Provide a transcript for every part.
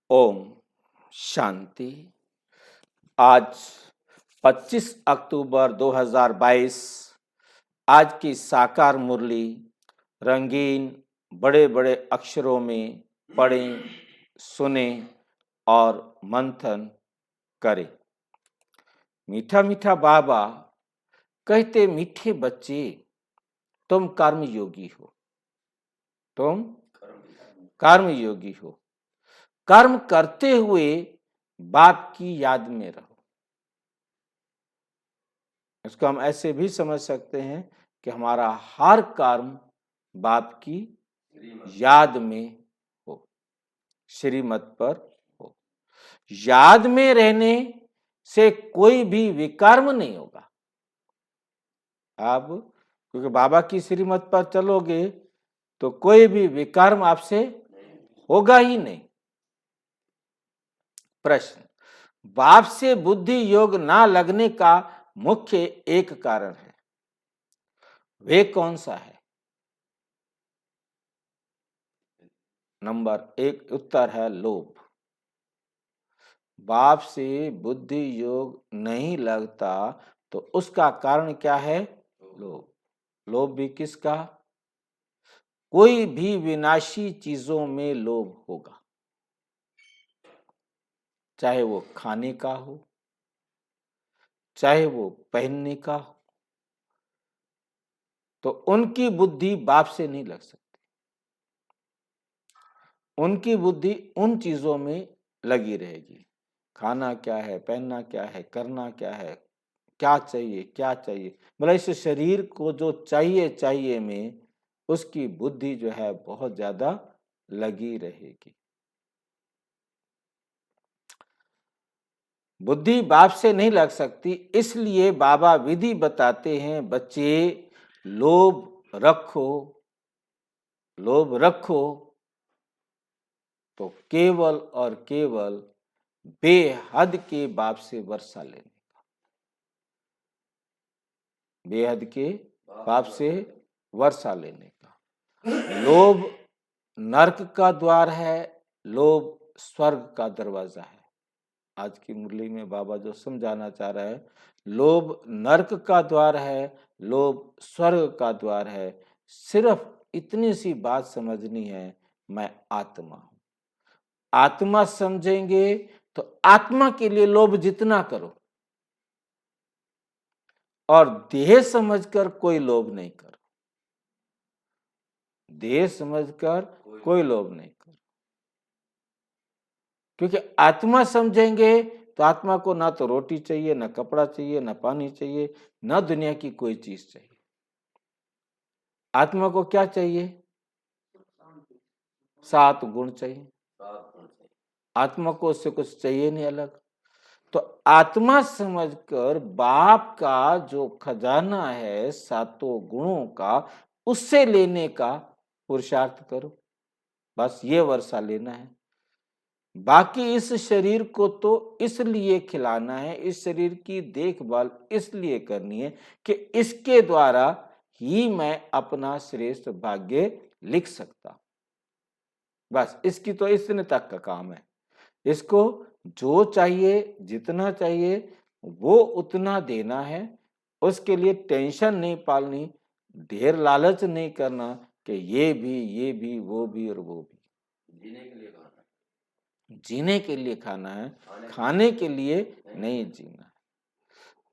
ओम शांति। आज 25 अक्टूबर 2022। आज की साकार मुरली रंगीन बड़े बड़े अक्षरों में पढ़ें, सुने और मंथन करें। मीठा मीठा बाबा कहते, मीठे बच्चे तुम कर्मयोगी हो, तुम कर्मयोगी हो। कर्म करते हुए बाप की याद में रहो। इसको हम ऐसे भी समझ सकते हैं कि हमारा हर कर्म बाप की याद में हो, श्रीमत पर हो। याद में रहने से कोई भी विकर्म नहीं होगा। आप क्योंकि बाबा की श्रीमत पर चलोगे तो कोई भी विकर्म आपसे होगा ही नहीं। प्रश्न, बाप से बुद्धि योग ना लगने का मुख्य एक कारण है, वे कौन सा है? नंबर 1 उत्तर है लोभ। बाप से बुद्धि योग नहीं लगता तो उसका कारण क्या है? लोभ। लोभ भी किसका? कोई भी विनाशी चीजों में लोभ होगा, चाहे वो खाने का हो, चाहे वो पहनने का हो, तो उनकी बुद्धि बाप से नहीं लग सकती। उनकी बुद्धि उन चीजों में लगी रहेगी। खाना क्या है, पहनना क्या है, करना क्या है, क्या चाहिए क्या चाहिए, मतलब इस शरीर को जो चाहिए चाहिए में उसकी बुद्धि जो है बहुत ज्यादा लगी रहेगी। बुद्धि बाप से नहीं लग सकती, इसलिए बाबा विधि बताते हैं, बच्चे लोभ रखो, लोभ रखो तो केवल और केवल बेहद के बाप से वर्षा लेने का, बेहद के बाप से वर्षा लेने का। लोभ नरक का द्वार है, लोभ स्वर्ग का दरवाजा है। आज की मुरली में बाबा जो समझाना चाह रहा है, लोभ नरक का द्वार है, लोभ स्वर्ग का द्वार है। सिर्फ इतनी सी बात समझनी है, मैं आत्मा हूं। आत्मा समझेंगे तो आत्मा के लिए लोभ जितना करो, और देह समझकर कोई लोभ नहीं करो। देह समझकर कोई लोभ नहीं करो, क्योंकि आत्मा समझेंगे तो आत्मा को ना तो रोटी चाहिए, ना कपड़ा चाहिए, ना पानी चाहिए, ना दुनिया की कोई चीज चाहिए। आत्मा को क्या चाहिए? 7 गुण चाहिए। आत्मा को उससे कुछ चाहिए नहीं अलग। तो आत्मा समझकर बाप का जो खजाना है 7 गुणों का, उससे लेने का पुरुषार्थ करो। बस ये वर्षा लेना है। बाकी इस शरीर को तो इसलिए खिलाना है, इस शरीर की देखभाल इसलिए करनी है कि इसके द्वारा ही मैं अपना श्रेष्ठ भाग्य लिख सकता। बस इसकी तो इतने तक का काम है। इसको जो चाहिए, जितना चाहिए वो उतना देना है। उसके लिए टेंशन नहीं पालनी, ढेर लालच नहीं करना कि ये भी वो भी और वो भी। जीने के लिए खाना है, जीने के लिए खाना है, खाने के लिए नहीं जीना है।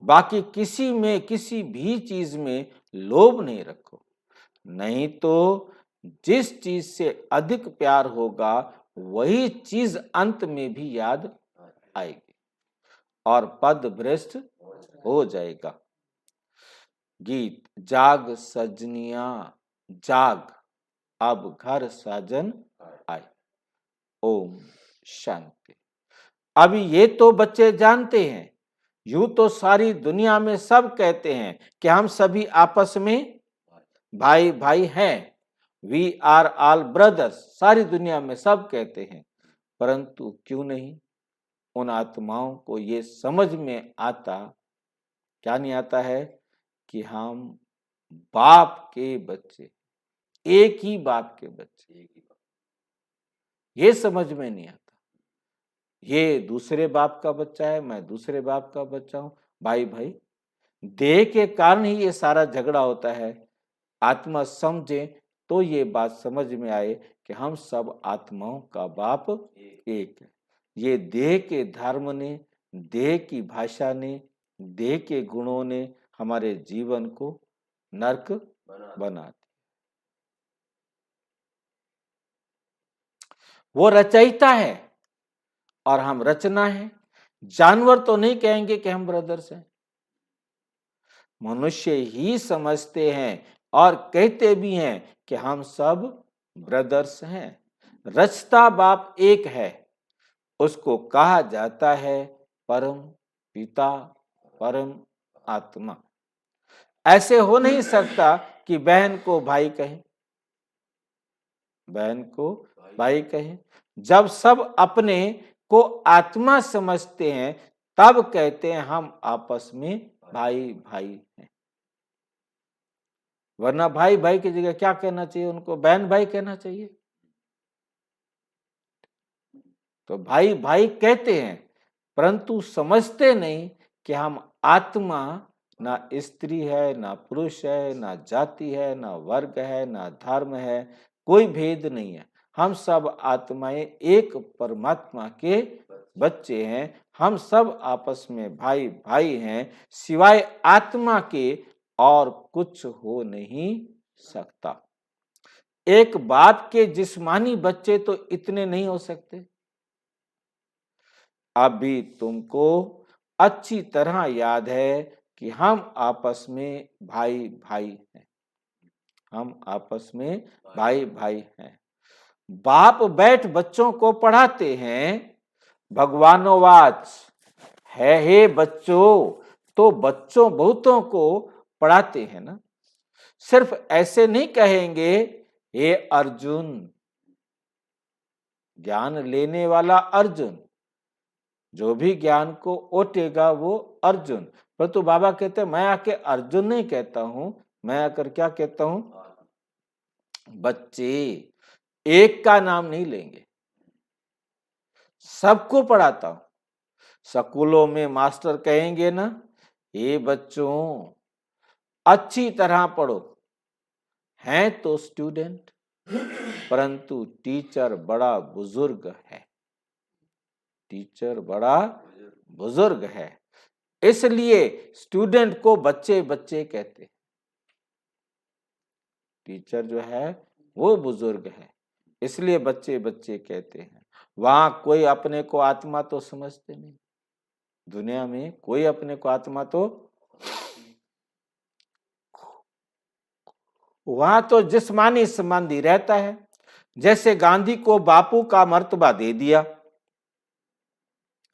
बाकी किसी में, किसी भी चीज में लोभ नहीं रखो, नहीं तो जिस चीज से अधिक प्यार होगा वही चीज अंत में भी याद आएगी और पद भ्रष्ट हो जाएगा। गीत, जाग सजनिया जाग, अब घर साजन आए। ओम शांति। अभी ये तो बच्चे जानते हैं, यूं तो सारी दुनिया में सब कहते हैं कि हम सभी आपस में भाई भाई हैं, वी आर ऑल ब्रदर्स। सारी दुनिया में सब कहते हैं, परंतु क्यों नहीं उन आत्माओं को ये समझ में आता, क्या नहीं आता है कि हम बाप के बच्चे, एक ही बाप के बच्चे। ये समझ में नहीं आता। ये दूसरे बाप का बच्चा है, मैं दूसरे बाप का बच्चा हूं, भाई भाई। देह के कारण ही ये सारा झगड़ा होता है। आत्मा समझे तो ये बात समझ में आए कि हम सब आत्माओं का बाप एक है। ये देह के धर्म ने, देह की भाषा ने, देह के गुणों ने हमारे जीवन को नरक बना दिया। वो रचयिता है और हम रचना है। जानवर तो नहीं कहेंगे कि हम ब्रदर्स हैं, मनुष्य ही समझते हैं और कहते भी हैं कि हम सब ब्रदर्स हैं। रचता बाप एक है, उसको कहा जाता है परम पिता, परम आत्मा। ऐसे हो नहीं सकता कि बहन को भाई कहें, बहन को भाई कहें। जब सब अपने को आत्मा समझते हैं तब कहते हैं हम आपस में भाई भाई हैं। वरना भाई भाई की जगह क्या कहना चाहिए? उनको बहन भाई कहना चाहिए। तो भाई भाई कहते हैं परंतु समझते नहीं कि हम आत्मा ना स्त्री है, ना पुरुष है, ना जाति है, ना वर्ग है, ना धर्म है, कोई भेद नहीं है। हम सब आत्माएं एक परमात्मा के बच्चे हैं। हम सब आपस में भाई भाई हैं, सिवाय आत्मा के और कुछ हो नहीं सकता। एक बाप के जिस्मानी बच्चे तो इतने नहीं हो सकते। अभी तुमको अच्छी तरह याद है कि हम आपस में भाई भाई हैं, हम आपस में भाई भाई हैं। बाप बैठ बच्चों को पढ़ाते हैं, भगवानोवाच है हे बच्चों, तो बच्चों बहुतों को पढ़ाते हैं ना। सिर्फ ऐसे नहीं कहेंगे हे अर्जुन, ज्ञान लेने वाला अर्जुन, जो भी ज्ञान को ओटेगा वो अर्जुन। परंतु बाबा कहते हैं मैं आके अर्जुन नहीं कहता हूं, मैं आकर क्या कहता हूं? बच्चे। एक का नाम नहीं लेंगे, सबको पढ़ाता हूं। स्कूलों में मास्टर कहेंगे ना, ये बच्चों अच्छी तरह पढ़ो। हैं तो स्टूडेंट, परंतु टीचर बड़ा बुजुर्ग है, टीचर बड़ा बुजुर्ग है, इसलिए स्टूडेंट को बच्चे बच्चे कहते हैं। टीचर जो है वो बुजुर्ग है, इसलिए बच्चे बच्चे कहते हैं। वहां कोई अपने को आत्मा तो समझते नहीं, दुनिया में कोई अपने को आत्मा तो, वहां तो जिस्मानी संबंधी रहता है। जैसे गांधी को बापू का मर्तबा दे दिया,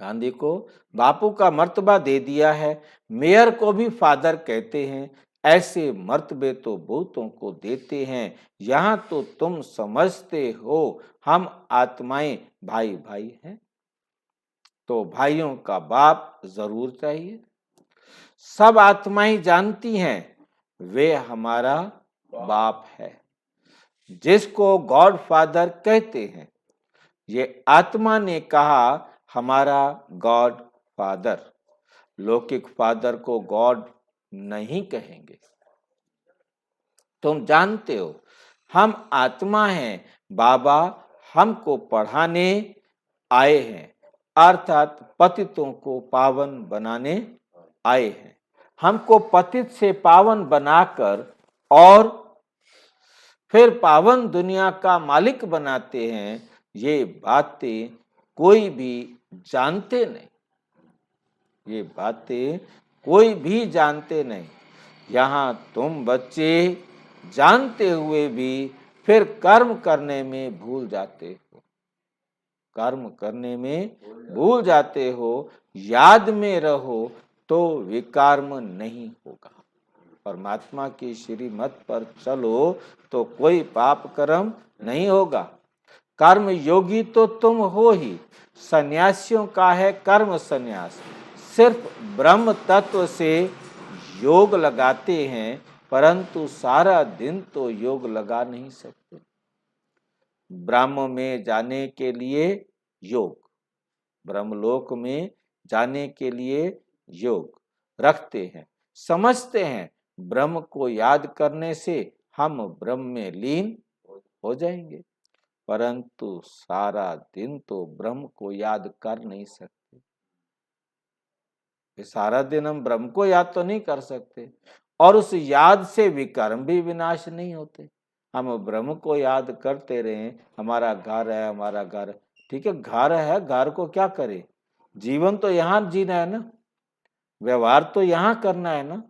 गांधी को बापू का मर्तबा दे दिया है, मेयर को भी फादर कहते हैं। ऐसे मर्तबे तो बहुतों को देते हैं। यहां तो तुम समझते हो हम आत्माएं भाई भाई हैं, तो भाइयों का बाप जरूर चाहिए। सब आत्माएं जानती हैं वे हमारा बाप है, जिसको गॉड फादर कहते हैं। ये आत्मा ने कहा हमारा गॉड फादर, लौकिक फादर को गॉड नहीं कहेंगे। तुम जानते हो हम आत्मा हैं, बाबा हमको पढ़ाने आए हैं, अर्थात पतितों को पावन बनाने आए हैं। हमको पतित से पावन बनाकर और फिर पावन दुनिया का मालिक बनाते हैं। ये बातें कोई भी जानते नहीं, ये बातें कोई भी जानते नहीं। यहाँ तुम बच्चे जानते हुए भी फिर कर्म करने में भूल जाते हो, कर्म करने में भूल जाते हो। याद में रहो तो विकर्म नहीं होगा। परमात्मा की श्रीमत पर चलो तो कोई पाप कर्म नहीं होगा। कर्म योगी तो तुम हो ही, सन्यासियों का है कर्म सन्यास। सिर्फ ब्रह्म तत्व से योग लगाते हैं, परंतु सारा दिन तो योग लगा नहीं सकते। ब्रह्म में जाने के लिए योग, ब्रह्मलोक में जाने के लिए योग रखते हैं, समझते हैं ब्रह्म को याद करने से हम ब्रह्म में लीन हो जाएंगे, परंतु सारा दिन तो ब्रह्म को याद कर नहीं सकते। सारा दिन हम ब्रह्म को याद तो नहीं कर सकते, और उस याद से विकर्म भी विनाश नहीं होते। हम ब्रह्म को याद करते रहे, हमारा घर है, हमारा घर, ठीक है, घर है, घर को क्या करे, जीवन तो यहाँ जीना है ना, व्यवहार तो यहाँ करना है ना,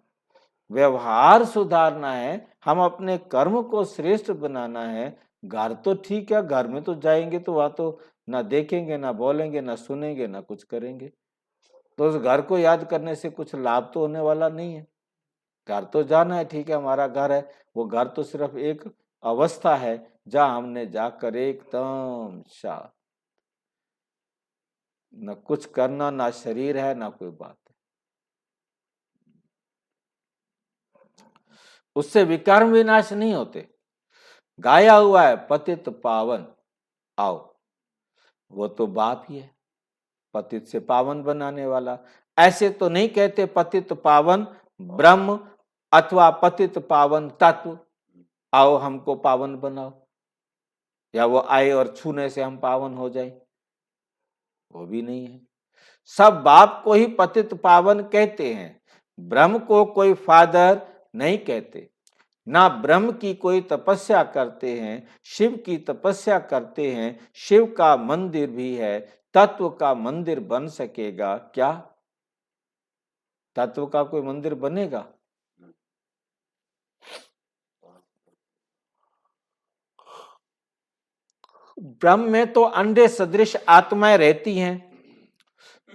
व्यवहार सुधारना है, हम अपने कर्म को श्रेष्ठ बनाना है। घर तो ठीक है, घर में तो जाएंगे तो वहां तो ना देखेंगे, ना बोलेंगे, ना सुनेंगे, ना कुछ करेंगे, तो उस घर को याद करने से कुछ लाभ तो होने वाला नहीं है। घर तो जाना है, ठीक है, हमारा घर है, वो घर तो सिर्फ एक अवस्था है जहां हमने जाकर एकदम शांत, न कुछ करना, ना शरीर है, ना कोई बात है, उससे विकर्म विनाश नहीं होते। गाया हुआ है पतित पावन आओ, वो तो बाप ही है, पतित से पावन बनाने वाला। ऐसे तो नहीं कहते पतित पावन ब्रह्म अथवा पतित पावन तत्व आओ हमको पावन बनाओ, या वो आए और छूने से हम पावन हो जाए, वो भी नहीं है। सब बाप को ही पतित पावन कहते हैं, ब्रह्म को कोई फादर नहीं कहते। ना ब्रह्म की कोई तपस्या करते हैं, शिव की तपस्या करते हैं, शिव का मंदिर भी है, तत्व का मंदिर बन सकेगा क्या? तत्व का कोई मंदिर बनेगा? ब्रह्म में तो अंडे सदृश आत्माएं रहती हैं,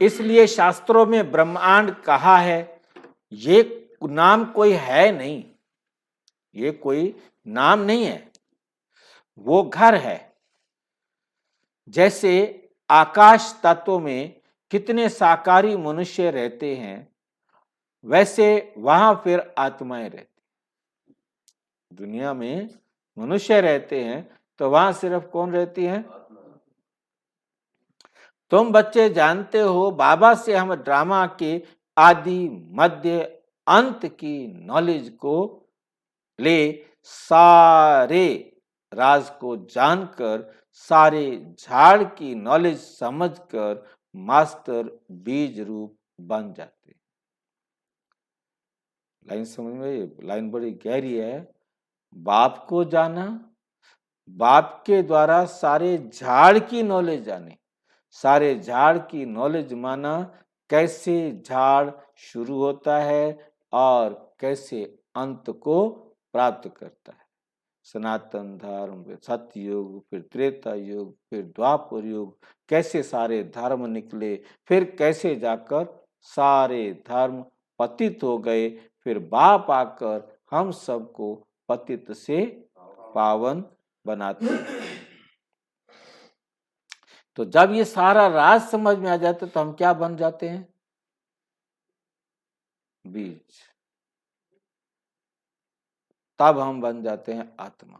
इसलिए शास्त्रों में ब्रह्मांड कहा है। ये नाम कोई है नहीं, ये कोई नाम नहीं है, वो घर है। जैसे आकाश तत्व में कितने साकारी मनुष्य रहते हैं, वैसे वहां फिर आत्माएं रहती। दुनिया में मनुष्य रहते हैं तो वहां सिर्फ कौन रहती है? तुम बच्चे जानते हो बाबा से हम ड्रामा के आदि मध्य अंत की नॉलेज को ले, सारे राज को जानकर, सारे झाड़ की नॉलेज समझकर मास्टर बीज रूप बन जाते। लाइन समझ में? लाइन बड़ी गहरी है। बाप को जाना, बाप के द्वारा सारे झाड़ की नॉलेज जाने, सारे झाड़ की नॉलेज माना कैसे झाड़ शुरू होता है और कैसे अंत को प्राप्त करता है। सनातन धर्म, सत्य युग, फिर त्रेता युग, फिर द्वापर युग, कैसे सारे धर्म निकले, फिर कैसे जाकर सारे धर्म पतित हो गए, फिर बाप आकर हम सबको पतित से पावन बनाते हैं। तो जब ये सारा राज समझ में आ जाता है तो हम क्या बन जाते हैं? बीज। तब हम बन जाते हैं आत्मा,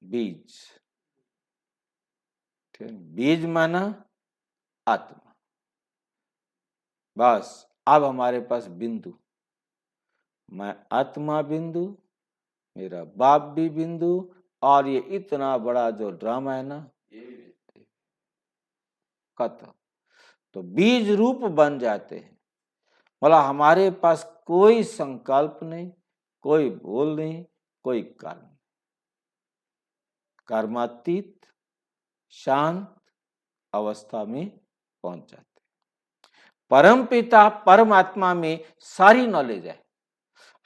बीज। बीज माना आत्मा। बस अब हमारे पास बिंदु, मैं आत्मा बिंदु, मेरा बाप भी बिंदु, और ये इतना बड़ा जो ड्रामा है ना, खत्म। तो बीज रूप बन जाते हैं। बोला हमारे पास कोई संकल्प नहीं, कोई बोल नहीं, कोई कर्म, कर्मातीत शांत अवस्था में पहुंच जाते। परम पिता परमात्मा में सारी नॉलेज है,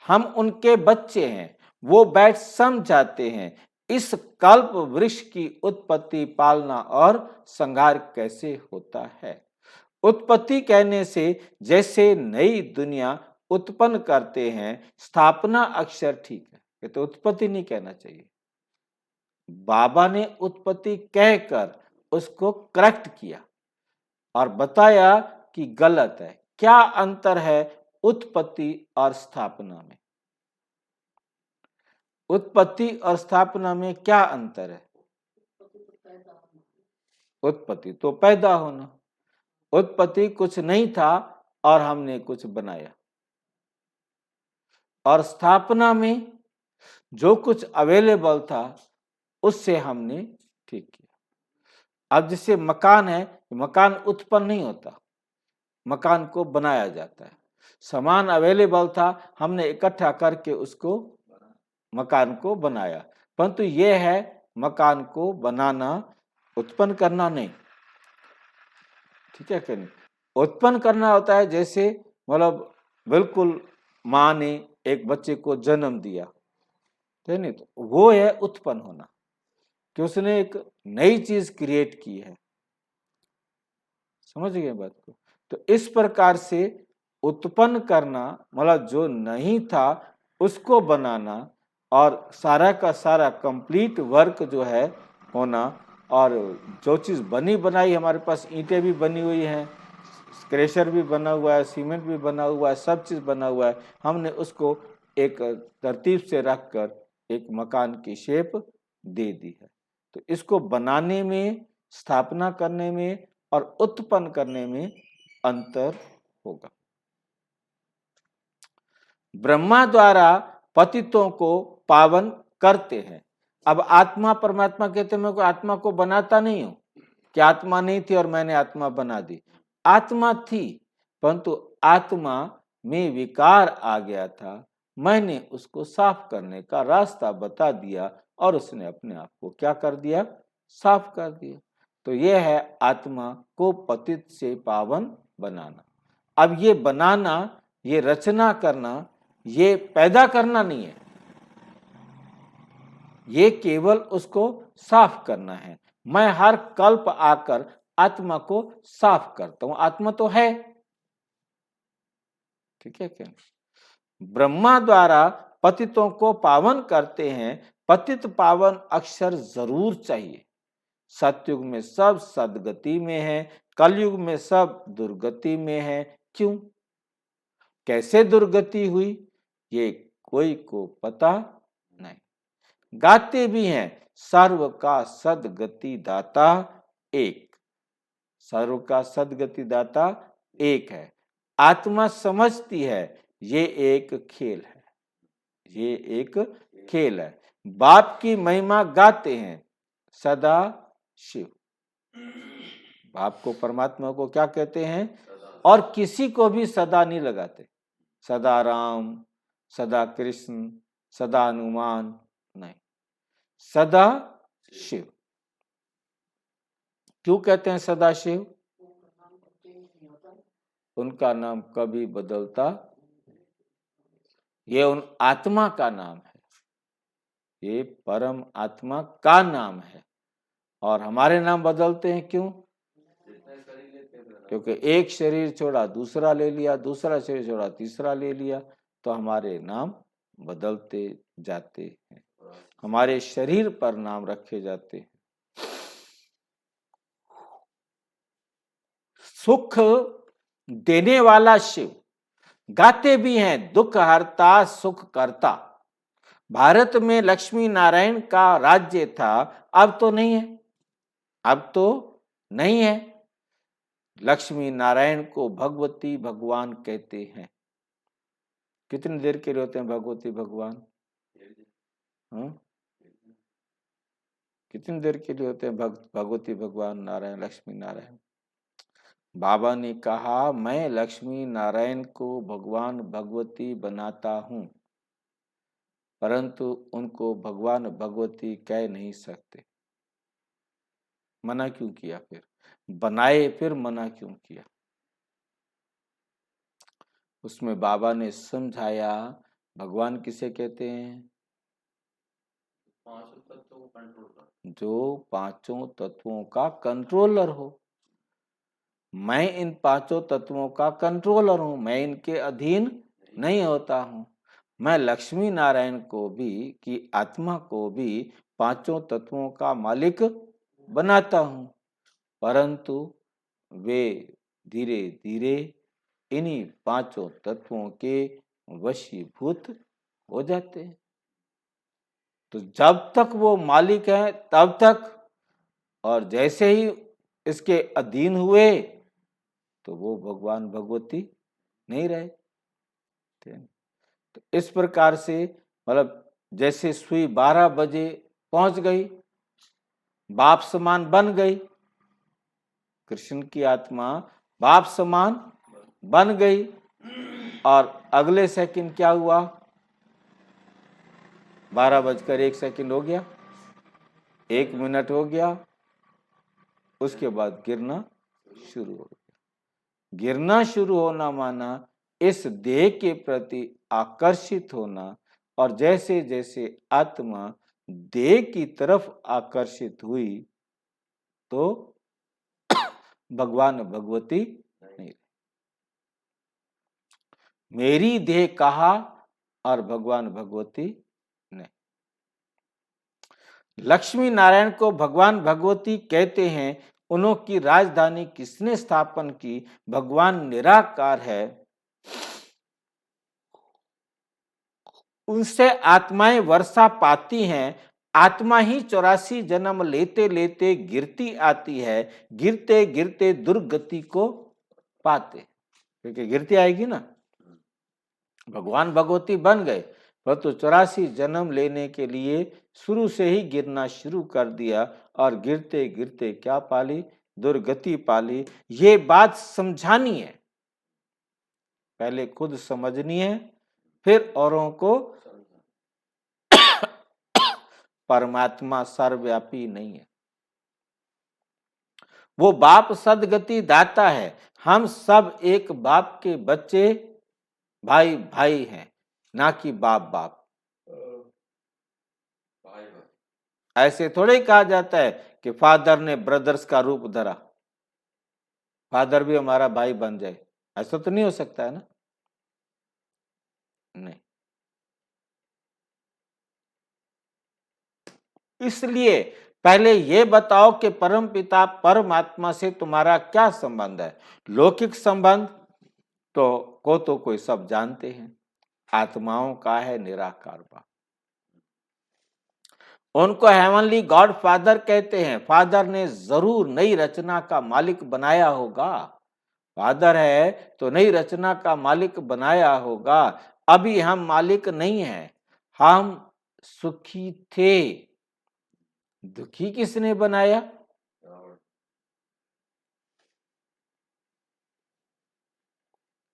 हम उनके बच्चे हैं, वो बैठ समझाते हैं इस कल्प वृक्ष की उत्पत्ति, पालना और संहार कैसे होता है। उत्पत्ति कहने से जैसे नई दुनिया उत्पन्न करते हैं, स्थापना अक्षर ठीक है, ये तो उत्पत्ति नहीं कहना चाहिए। बाबा ने उत्पत्ति कहकर उसको करेक्ट किया और बताया कि गलत है। क्या अंतर है उत्पत्ति और स्थापना में? उत्पत्ति और स्थापना में क्या अंतर है? उत्पत्ति तो पैदा होना, उत्पत्ति कुछ नहीं था और हमने कुछ बनाया, और स्थापना में जो कुछ अवेलेबल था उससे हमने ठीक किया। अब जैसे मकान है, मकान उत्पन्न नहीं होता, मकान को बनाया जाता है। सामान अवेलेबल था, हमने इकट्ठा करके उसको मकान को बनाया, परंतु यह है मकान को बनाना, उत्पन्न करना नहीं। ठीक है कि नहीं? उत्पन्न करना होता है जैसे मतलब बिल्कुल माँ ने एक बच्चे को जन्म दिया, ठीक नहीं, तो वो है उत्पन्न होना कि उसने एक नई चीज क्रिएट की है। समझ गए बात को? तो इस प्रकार से उत्पन्न करना मतलब जो नहीं था उसको बनाना, और सारा का सारा कंप्लीट वर्क जो है होना। और जो चीज बनी बनाई, हमारे पास ईंटें भी बनी हुई हैं, क्रेशर भी बना हुआ है, सीमेंट भी बना हुआ है, सब चीज बना हुआ है, हमने उसको एक तरतीब से रखकर एक मकान की शेप दे दी है। तो इसको बनाने में, स्थापना करने में और उत्पन्न करने में अंतर होगा। ब्रह्मा द्वारा पतितों को पावन करते हैं। अब आत्मा, परमात्मा कहते हैं मैं कोई आत्मा को बनाता नहीं हूं कि आत्मा नहीं थी और मैंने आत्मा बना दी। आत्मा थी, परंतु आत्मा में विकार आ गया था, मैंने उसको साफ करने का रास्ता बता दिया और उसने अपने आप को क्या कर दिया? साफ कर दिया। तो यह है आत्मा को पतित से पावन बनाना। अब ये बनाना, ये रचना करना, ये पैदा करना नहीं है, ये केवल उसको साफ करना है। मैं हर कल्प आकर आत्मा को साफ करता हूं, आत्मा तो है। ठीक है क्या? ब्रह्मा द्वारा पतितों को पावन करते हैं। पतित पावन अक्षर जरूर चाहिए। सतयुग में सब सदगति में है, कलयुग में सब दुर्गति में है। क्यों, कैसे दुर्गति हुई, ये कोई को पता नहीं। गाते भी हैं सर्व का सदगति दाता एक, सर्व का सदगति दाता एक है। आत्मा समझती है ये एक खेल है, ये एक खेल है। बाप की महिमा गाते हैं सदा शिव। बाप को, परमात्मा को क्या कहते हैं? और किसी को भी सदा नहीं लगाते। सदा राम, सदा कृष्ण, सदा हनुमान नहीं, सदा शिव। क्यों कहते हैं सदा शिव? उनका नाम कभी बदलता, ये उन आत्मा का नाम है, ये परम आत्मा का नाम है। और हमारे नाम बदलते हैं क्यों? क्योंकि एक शरीर छोड़ा दूसरा ले लिया, दूसरा शरीर छोड़ा तीसरा ले लिया, तो हमारे नाम बदलते जाते हैं, हमारे शरीर पर नाम रखे जाते हैं। सुख देने वाला शिव, गाते भी हैं दुख हरता सुख करता। भारत में लक्ष्मी नारायण का राज्य था, अब तो नहीं है, अब तो नहीं है। लक्ष्मी नारायण को भगवती भगवान कहते हैं। कितनी देर के लिए होते हैं भगवती भगवान? कितनी देर के लिए होते हैं भगवती भगवान, नारायण, लक्ष्मी नारायण? बाबा ने कहा मैं लक्ष्मी नारायण को भगवान भगवती बनाता हूं, परंतु उनको भगवान भगवती कह नहीं सकते। मना क्यों किया फिर? बनाए फिर मना क्यों किया? उसमें बाबा ने समझाया भगवान किसे कहते हैं? जो पांचों तत्वों का कंट्रोलर हो। मैं इन पांचों तत्वों का कंट्रोलर हूं, मैं इनके अधीन नहीं होता हूं। मैं लक्ष्मी नारायण को भी, कि आत्मा को भी पांचों तत्वों का मालिक बनाता हूं, परंतु वे धीरे धीरे इन्हीं पांचों तत्वों के वशीभूत हो जाते हैं। तो जब तक वो मालिक है तब तक, और जैसे ही इसके अधीन हुए तो वो भगवान भगवती नहीं रहे। तो इस प्रकार से मतलब जैसे सुई 12 बजे पहुंच गई, बाप समान बन गई, कृष्ण की आत्मा बाप समान बन गई, और अगले सेकंड क्या हुआ, 12 बजकर 1 सेकंड हो गया, 1 मिनट हो गया, उसके बाद गिरना शुरू हो गया। गिरना शुरू होना माना इस देह के प्रति आकर्षित होना, और जैसे जैसे आत्मा देह की तरफ आकर्षित हुई तो भगवान भगवती नहीं, मेरी देह कहा और भगवान भगवती नहीं। लक्ष्मी नारायण को भगवान भगवती कहते हैं। उनकी राजधानी किसने स्थापन की? भगवान निराकार है, उनसे आत्माएं वर्षा पाती हैं। आत्मा ही 84 जन्म लेते लेते गिरती आती है, गिरते गिरते दुर्गति को पाते, क्योंकि गिरती आएगी ना। भगवान भगवती बन गए, परंतु 84 जन्म लेने के लिए शुरू से ही गिरना शुरू कर दिया, और गिरते गिरते क्या पाली? दुर्गति पाली। ये बात समझानी है, पहले खुद समझनी है, फिर औरों को। परमात्मा सर्वव्यापी नहीं है, वो बाप सदगति दाता है। हम सब एक बाप के बच्चे, भाई भाई हैं, ना कि बाप बाप। ऐसे थोड़े ही कहा जाता है कि फादर ने ब्रदर्स का रूप धरा, फादर भी हमारा भाई बन जाए, ऐसा तो नहीं हो सकता है ना। नहीं, इसलिए पहले ये बताओ कि परम पिता परमात्मा से तुम्हारा क्या संबंध है। लौकिक संबंध तो कोई सब जानते हैं, आत्माओं का है निराकार बाप। उनको हेवनली गॉड फादर कहते हैं। फादर ने जरूर नई रचना का मालिक बनाया होगा, फादर है तो नई रचना का मालिक बनाया होगा। अभी हम मालिक नहीं हैं, हम सुखी थे। दुखी किसने बनाया?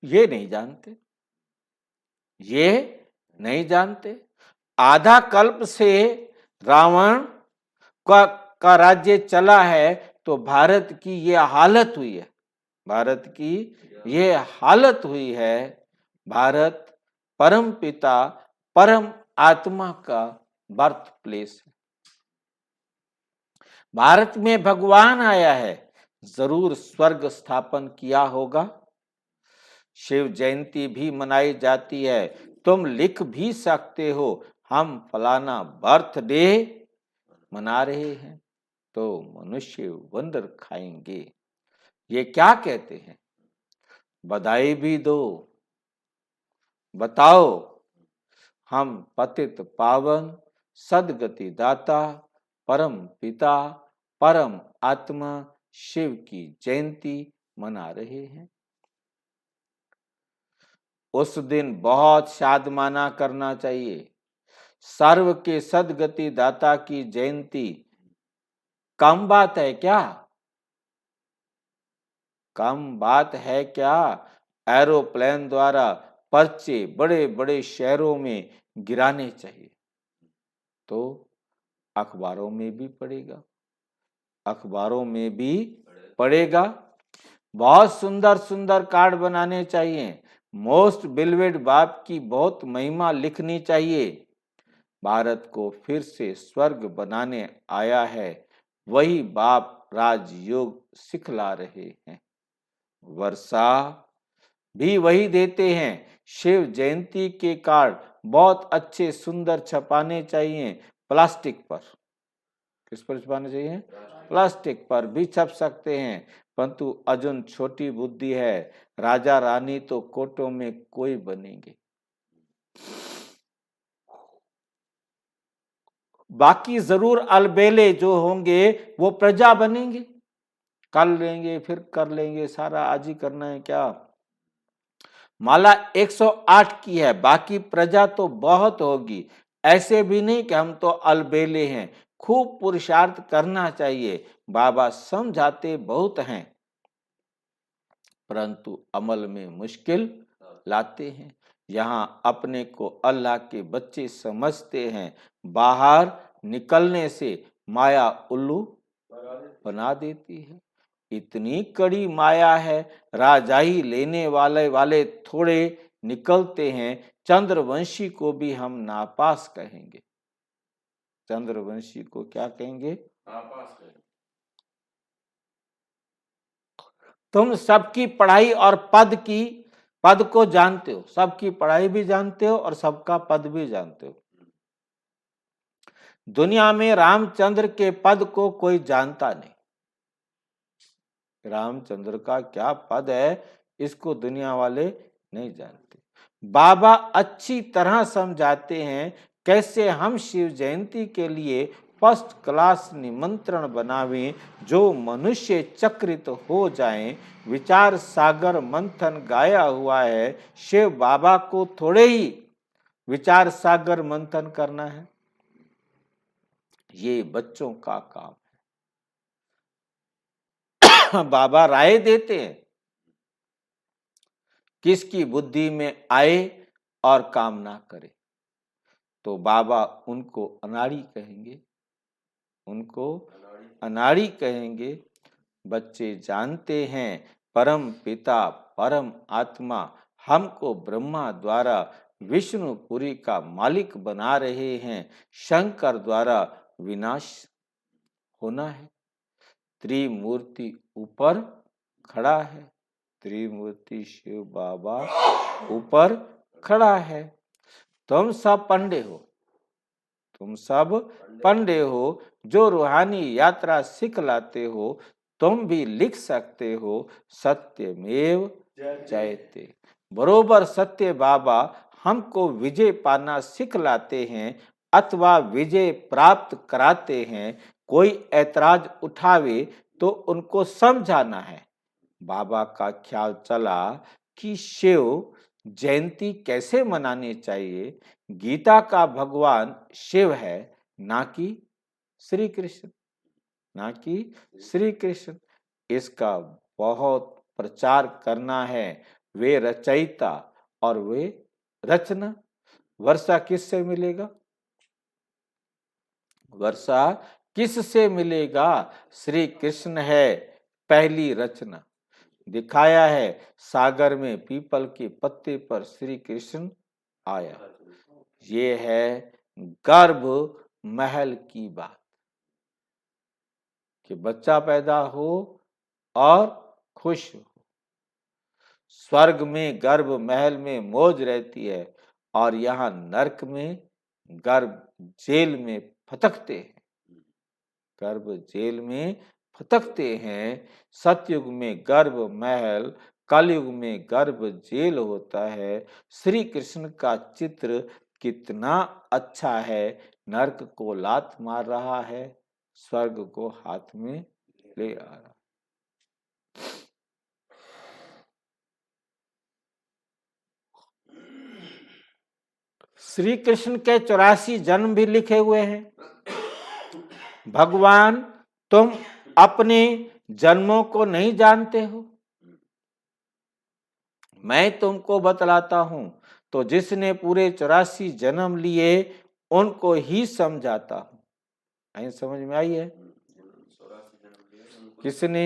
ये नहीं जानते, ये नहीं जानते। आधा कल्प से रावण का राज्य चला है, तो भारत की ये हालत हुई है, भारत की ये हालत हुई है। भारत परम पिता परम आत्मा का बर्थ प्लेस है। भारत में भगवान आया है, जरूर स्वर्ग स्थापन किया होगा। शिव जयंती भी मनाई जाती है, तुम लिख भी सकते हो हम फलाना बर्थडे मना रहे हैं, तो मनुष्य वंडर खाएंगे। ये क्या कहते हैं? बधाई भी दो, बताओ हम पतित पावन सदगति दाता परम पिता परम आत्मा शिव की जयंती मना रहे हैं। उस दिन बहुत शादमाना करना चाहिए। सर्व के सदगति दाता की जयंती कम बात है क्या? कम बात है क्या? एरोप्लेन द्वारा पर्चे बड़े बड़े शहरों में गिराने चाहिए, तो अखबारों में भी पड़ेगा, अखबारों में भी पड़ेगा। बहुत सुंदर सुंदर कार्ड बनाने चाहिए। मोस्ट बिलवेड बाप की बहुत महिमा लिखनी चाहिए। भारत को फिर से स्वर्ग बनाने आया है, वही बाप राजयोग सिखला रहे हैं। वर्षा भी वही देते हैं। शिव जयंती के कार्ड बहुत अच्छे सुंदर छपाने चाहिए, प्लास्टिक पर। किस पर छपाने चाहिए? प्लास्टिक पर भी छप सकते हैं, परंतु अर्जुन छोटी बुद्धि है, राजा रानी तो कोटों में कोई बनेंगे, बाकी जरूर अलबेले जो होंगे वो प्रजा बनेंगे। कर लेंगे, फिर कर लेंगे, सारा आज ही करना है क्या? माला 108 की है, बाकी प्रजा तो बहुत होगी। ऐसे भी नहीं कि हम तो अलबेले हैं, खूब पुरुषार्थ करना चाहिए। बाबा समझाते बहुत हैं, परंतु अमल में मुश्किल लाते हैं। यहाँ अपने को अल्लाह के बच्चे समझते हैं, बाहर निकलने से माया उल्लू बना देती है। इतनी कड़ी माया है, राजाई लेने वाले थोड़े निकलते हैं। चंद्रवंशी को भी हम नापास कहेंगे। चंद्रवंशी को क्या कहेंगे? नापास कहेंगे। तुम सबकी पढ़ाई और पद को जानते हो, सबकी पढ़ाई भी जानते हो और सबका पद भी जानते हो। दुनिया में रामचंद्र के पद को कोई जानता नहीं। रामचंद्र का क्या पद है, इसको दुनिया वाले नहीं जानते। बाबा अच्छी तरह समझाते हैं कैसे हम शिव जयंती के लिए फर्स्ट क्लास निमंत्रण बनावें, जो मनुष्य चक्रित हो जाएं। विचार सागर मंथन गाया हुआ है, शिव बाबा को थोड़े ही विचार सागर मंथन करना है, ये बच्चों का काम है। बाबा राय देते हैं, किसकी बुद्धि में आए और काम ना करे, तो बाबा उनको अनाड़ी कहेंगे, उनको अनाड़ी कहेंगे। बच्चे जानते हैं परम पिता परम आत्मा हमको ब्रह्मा द्वारा विष्णुपुरी का मालिक बना रहे हैं, शंकर द्वारा विनाश होना है। त्रिमूर्ति ऊपर खड़ा है, त्रिमूर्ति शिव बाबा ऊपर खड़ा है। तुम सब पंडे हो, तुम सब पंडे हो, जो रूहानी यात्रा सिखलाते हो। तुम भी लिख सकते हो, सत्यमेव जयते। बरोबर सत्य बाबा हमको विजय पाना सिखलाते हैं अथवा विजय प्राप्त कराते हैं। कोई ऐतराज उठावे तो उनको समझाना है। बाबा का ख्याल चला कि शिव जयंती कैसे मनानी चाहिए। गीता का भगवान शिव है, ना कि श्री कृष्ण, ना कि श्री कृष्ण। इसका बहुत प्रचार करना है। वे रचयिता और वे रचना। वर्षा किससे मिलेगा? वर्षा किससे मिलेगा? श्री कृष्ण है पहली रचना। दिखाया है सागर में पीपल के पत्ते पर श्री कृष्ण आया। ये है गर्भ महल की बात, कि बच्चा पैदा हो और खुश हो। स्वर्ग में गर्भ महल में मौज रहती है, और यहाँ नरक में गर्भ जेल में फटकते हैं, गर्भ जेल में फटकते हैं। सतयुग में गर्भ महल, कलयुग में गर्भ जेल होता है। श्री कृष्ण का चित्र कितना अच्छा है। नरक को लात मार रहा है, स्वर्ग को हाथ में ले आ रहा। श्री कृष्ण के 84 जन्म भी लिखे हुए हैं। भगवान तुम अपने जन्मों को नहीं जानते हो, मैं तुमको बतलाता हूं। तो जिसने पूरे 84 जन्म लिए उनको ही समझाता हूं। आई समझ में आई है? किसने?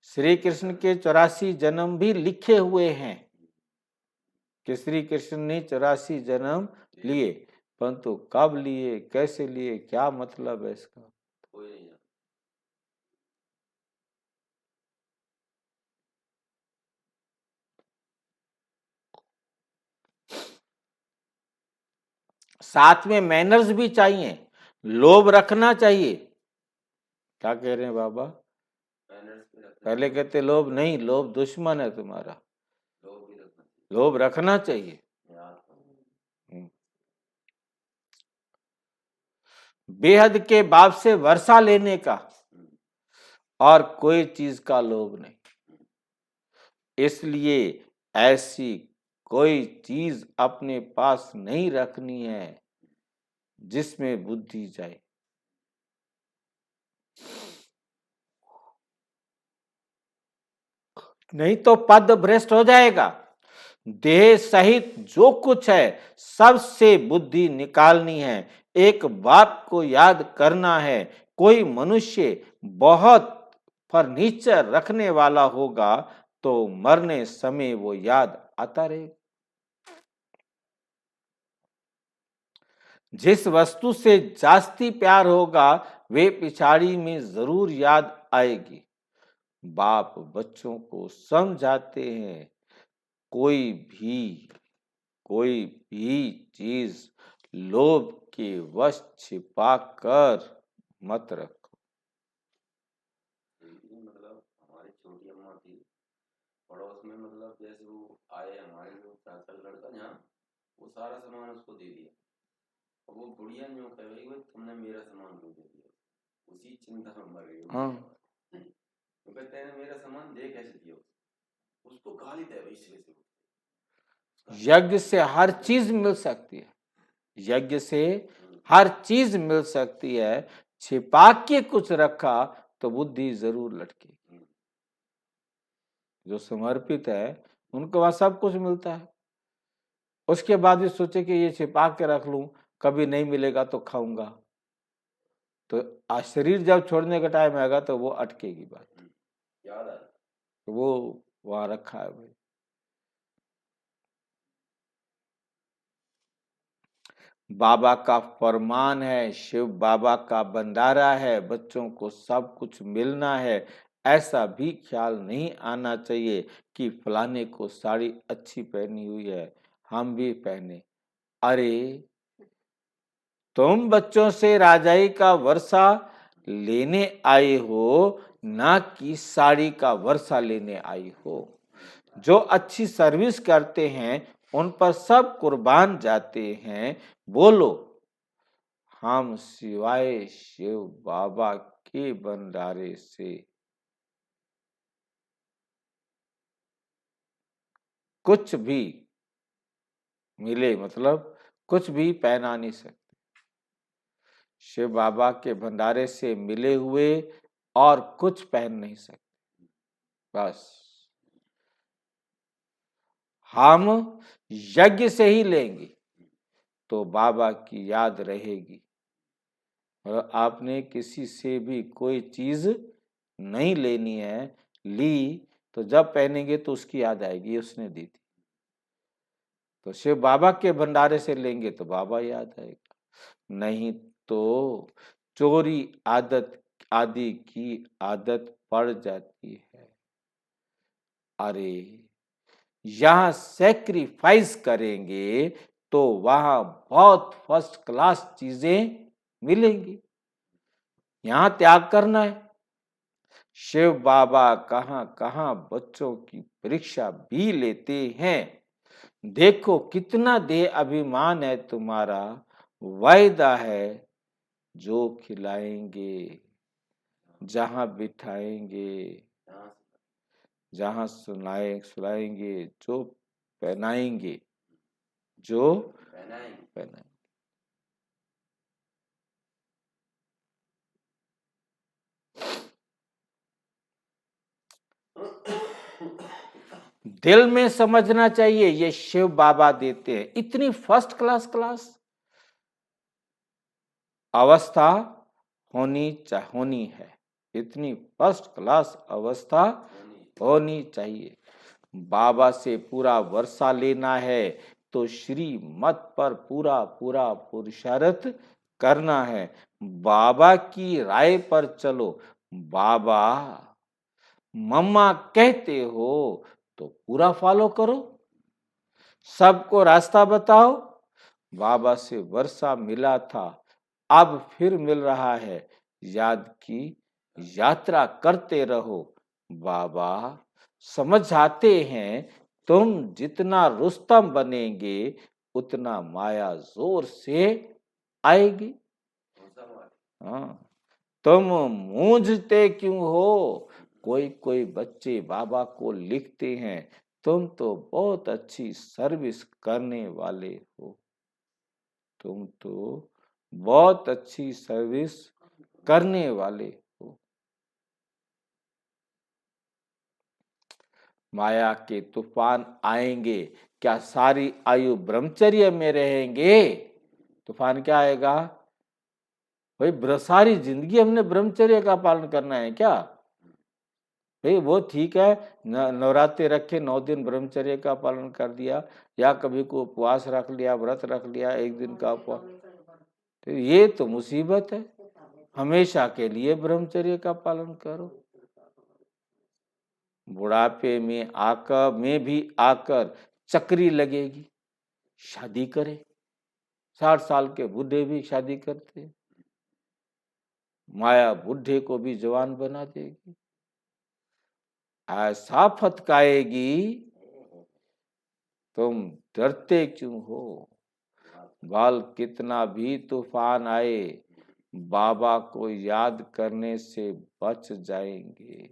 श्री कृष्ण के 84 जन्म भी लिखे हुए हैं, कि श्री कृष्ण ने 84 जन्म लिए, परंतु कब लिए, कैसे लिए, क्या मतलब है इसका? साथ में मैनर्स भी चाहिए, लोभ रखना चाहिए। क्या कह रहे हैं बाबा? पहले कहते लोभ नहीं, लोभ दुश्मन है तुम्हारा, लोभ रखना चाहिए। बेहद के बाप से वर्षा लेने का और कोई चीज का लोभ नहीं। इसलिए ऐसी कोई चीज अपने पास नहीं रखनी है जिसमें बुद्धि जाए। नहीं तो पद भ्रष्ट हो जाएगा। देह सहित जो कुछ है सबसे बुद्धि निकालनी है। एक बात को याद करना है, कोई मनुष्य बहुत फर्नीचर रखने वाला होगा तो मरने समय वो याद आता रहेगा। जिस वस्तु से जास्ती प्यार होगा वे पिछाड़ी में जरूर याद आएगी। बाप बच्चों को समझाते हैं, कोई भी चीज लोभ के वश छिपा कर मत रखो। मतलब हमारी छोटी अम्मा थी पड़ोस में, मतलब जैसे वो आए हमारे जो चाचा का लड़का यहाँ, वो सारा सामान उसको दे दिया। और वो बुढ़िया यूं कह रही, वो तुमने मेरा सामान क्यों दे दिया? उसी चिंता में मर गई। तो कहते हैं मेरा सामान दे कैसे दिया? उसको गाली दे भाई से। यज्ञ से हर चीज मिल सकती है, यज्ञ से हर चीज मिल सकती है। छिपा के कुछ रखा तो बुद्धि जरूर लटकेगी। जो समर्पित है उनको वहां सब कुछ मिलता है। उसके बाद भी सोचे कि ये छिपा के रख लूं, कभी नहीं मिलेगा तो खाऊंगा, तो शरीर जब छोड़ने का टाइम आएगा तो वो अटकेगी बात। याद आ तो वो वहां रखा है भाई। बाबा का फरमान है, शिव बाबा का भंडारा है, बच्चों को सब कुछ मिलना है। ऐसा भी ख्याल नहीं आना चाहिए कि फलाने को साड़ी अच्छी पहनी हुई है हम भी पहने। अरे तुम बच्चों से राजाई का वर्षा लेने आए हो, ना कि साड़ी का वर्षा लेने आई हो। जो अच्छी सर्विस करते हैं उन पर सब कुर्बान जाते हैं। बोलो हम सिवाय शिव बाबा के भंडारे से कुछ भी मिले, मतलब कुछ भी पहना नहीं सकते। शिव बाबा के भंडारे से मिले हुए और कुछ पहन नहीं सकते। बस हम यज्ञ से ही लेंगे तो बाबा की याद रहेगी। और आपने किसी से भी कोई चीज नहीं लेनी है, ली तो जब पहनेंगे तो उसकी याद आएगी उसने दी थी। तो शिव बाबा के भंडारे से लेंगे तो बाबा याद आएगा, नहीं तो चोरी आदत आदि की आदत पड़ जाती है। अरे यहां सेक्रीफाइस करेंगे तो वहां बहुत फर्स्ट क्लास चीजें मिलेंगी। यहां त्याग करना है। शिव बाबा कहां कहां बच्चों की परीक्षा भी लेते हैं। देखो कितना देह अभिमान है तुम्हारा, वायदा है जो खिलाएंगे, जहां बिठाएंगे, जहां सुलाएंगे, जो पहनाएंगे, जो पहनाएंगे। दिल में समझना चाहिए ये शिव बाबा देते हैं। इतनी फर्स्ट क्लास अवस्था होनी है, इतनी फर्स्ट क्लास अवस्था होनी चाहिए। बाबा से पूरा वर्षा लेना है तो श्री मत पर पूरा पूरा पुरुषार्थ करना है। बाबा की राय पर चलो। बाबा मम्मा कहते हो तो पूरा फॉलो करो, सबको रास्ता बताओ। बाबा से वर्षा मिला था, अब फिर मिल रहा है, याद की यात्रा करते रहो। बाबा समझाते हैं, तुम जितना रुस्तम बनेंगे उतना माया जोर से आएगी। हाँ, तुम मूंझते क्यों हो? कोई कोई बच्चे बाबा को लिखते हैं, तुम तो बहुत अच्छी सर्विस करने वाले हो। तुम तो बहुत अच्छी सर्विस करने वाले हो। माया के तूफान आएंगे, क्या सारी आयु ब्रह्मचर्य में रहेंगे? तूफान क्या आएगा भाई? सारी जिंदगी हमने ब्रह्मचर्य का पालन करना है क्या भाई? वो ठीक है, नवरात्रि रखे 9 दिन ब्रह्मचर्य का पालन कर दिया, या कभी को उपवास रख लिया, व्रत रख लिया, 1 दिन का उपवास, तो ये तो मुसीबत है। हमेशा के लिए ब्रह्मचर्य का पालन करो। बुढ़ापे में भी आकर चक्री लगेगी, शादी करे। 60 साल के बूढ़े भी शादी करते हैं। माया बूढ़े को भी जवान बना देगी, ऐसा फटकाएगी, तुम डरते क्यों हो? बाल कितना भी तूफान आए, बाबा को याद करने से बच जाएंगे।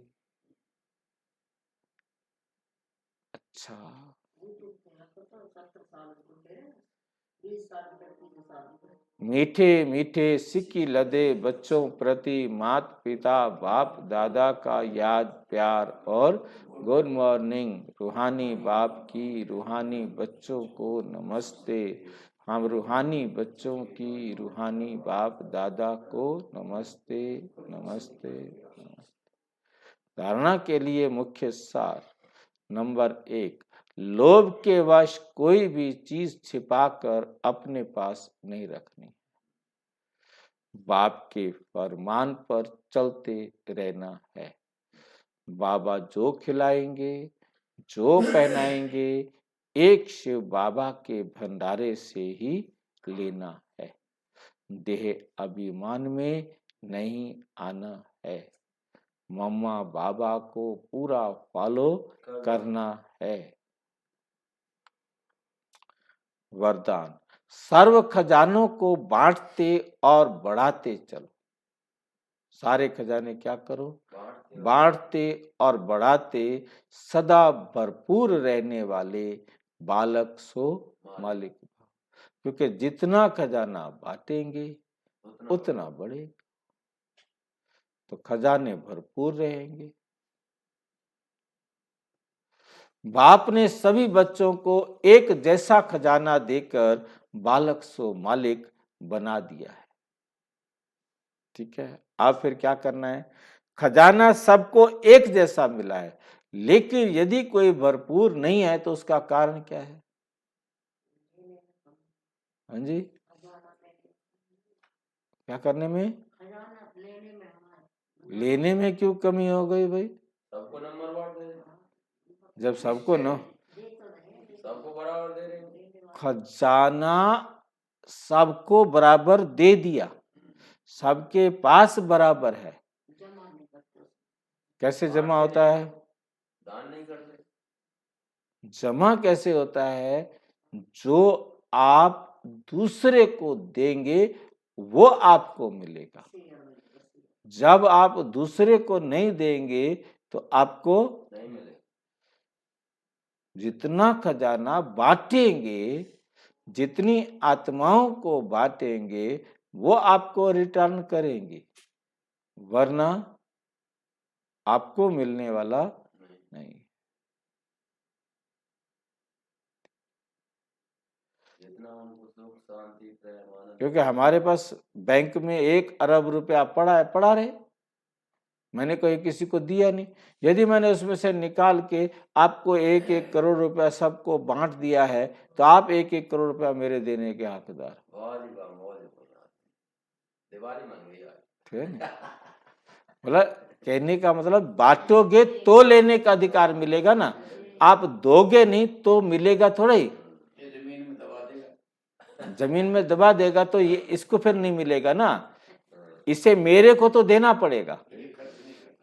अच्छा, मीठे मीठे सिक्की लदे बच्चों प्रति माता पिता बाप दादा का याद प्यार और गुड मॉर्निंग। रूहानी बाप की रूहानी बच्चों को नमस्ते। हम रूहानी बच्चों की रूहानी बाप दादा को नमस्ते नमस्ते नमस्ते। धारणा के लिए मुख्य सार। नंबर 1, लोभ के वश कोई भी चीज छिपाकर अपने पास नहीं रखनी। बाप के फरमान पर चलते रहना है। बाबा जो खिलाएंगे, जो पहनाएंगे, एक शिव बाबा के भंडारे से ही लेना है। देह अभिमान में नहीं आना है। मम्मा बाबा को पूरा फॉलो करना है। वरदान, सर्व खजानों को बांटते और बढ़ाते चलो। सारे खजाने क्या करो? बांटते और बढ़ाते सदा भरपूर रहने वाले बालक सो मालिक। क्योंकि जितना खजाना बांटेंगे उतना बढ़ेगा, तो खजाने भरपूर रहेंगे। बाप ने सभी बच्चों को एक जैसा खजाना देकर बालक सो मालिक बना दिया है। ठीक है, अब फिर क्या करना है? खजाना सबको एक जैसा मिला है, लेकिन यदि कोई भरपूर नहीं है तो उसका कारण क्या है? हाँ जी, क्या करने में? लेने में क्यों कमी हो गई भाई? सबको नंबर बांट दे रहे, जब सबको न सबको बराबर दे रहे। खजाना सबको बराबर दे दिया, सबके पास बराबर है। कैसे जमा होता है? दान नहीं करते। जमा कैसे होता है? जो आप दूसरे को देंगे वो आपको मिलेगा। जब आप दूसरे को नहीं देंगे तो आपको नहीं मिलेगा। जितना खजाना बांटेंगे, जितनी आत्माओं को बांटेंगे, वो आपको रिटर्न करेंगे, वरना आपको मिलने वाला नहीं। जितना उनको सुख शांति प्रेम आनंद, क्योंकि हमारे पास बैंक में 1 अरब रुपया पड़ा है, पड़ा रहे, मैंने कोई किसी को दिया नहीं। यदि मैंने उसमें से निकाल के आपको 1-1 करोड़ रुपया सबको बांट दिया है, तो आप 1-1 करोड़ रुपया मेरे देने के हकदार। दिवाली मन गई आज। ठीक है, मतलब कहने का मतलब बांटोगे तो लेने का अधिकार मिलेगा ना, आप दोगे नहीं तो मिलेगा थोड़ा ही। जमीन में दबा देगा, जमीन में दबा देगा तो ये इसको फिर नहीं मिलेगा ना, इसे मेरे को तो देना पड़ेगा।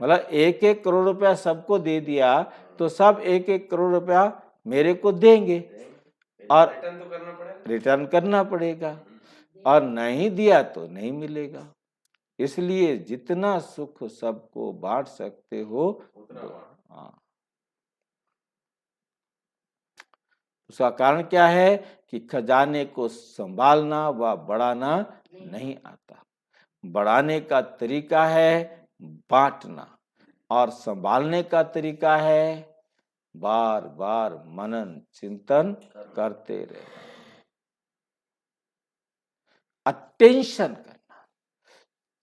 मतलब 1-1 करोड़ रुपया सबको दे दिया तो सब 1-1 करोड़ रुपया मेरे को देंगे, और रिटर्न तो करना पड़ेगा, रिटर्न करना पड़ेगा, और नहीं दिया तो नहीं मिलेगा। इसलिए जितना सुख सबको बांट सकते हो उतना दो। बांटो। हाँ, उसका कारण क्या है कि खजाने को संभालना व बढ़ाना नहीं आता। बढ़ाने का तरीका है बांटना, और संभालने का तरीका है बार बार मनन चिंतन करते रहना, अटेंशन करना,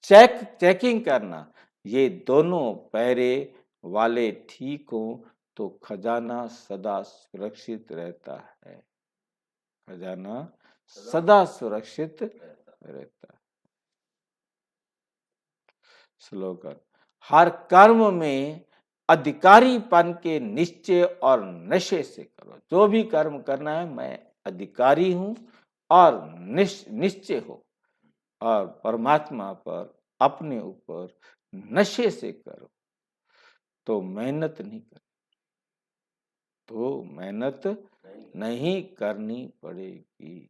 चेकिंग करना। ये दोनों पैरे वाले ठीक हो तो खजाना सदा सुरक्षित रहता है। खजाना सदा सुरक्षित रहता है। स्लोगन, हर कर्म में अधिकारीपन के निश्चय और नशे से करो। जो भी कर्म करना है मैं अधिकारी हूं और निश्चय हो, और परमात्मा पर अपने ऊपर नशे से करो तो मेहनत नहीं कर, तो मेहनत नहीं करनी पड़ेगी।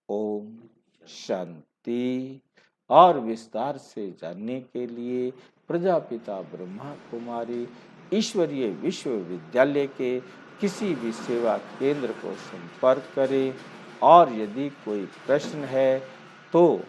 ओम शांति। और विस्तार से जानने के लिए प्रजापिता ब्रह्मा कुमारी ईश्वरीय विश्वविद्यालय के किसी भी सेवा केंद्र को संपर्क करें, और यदि कोई प्रश्न है तो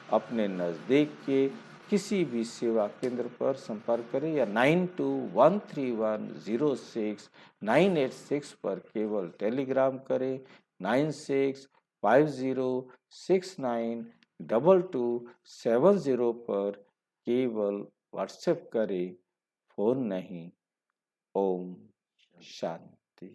अपने नज़दीक के किसी भी सेवा केंद्र पर संपर्क करें, या 9213106986 पर केवल टेलीग्राम करें। 9650692270 पर केवल व्हाट्सएप करें, फोन नहीं। ओम शांति।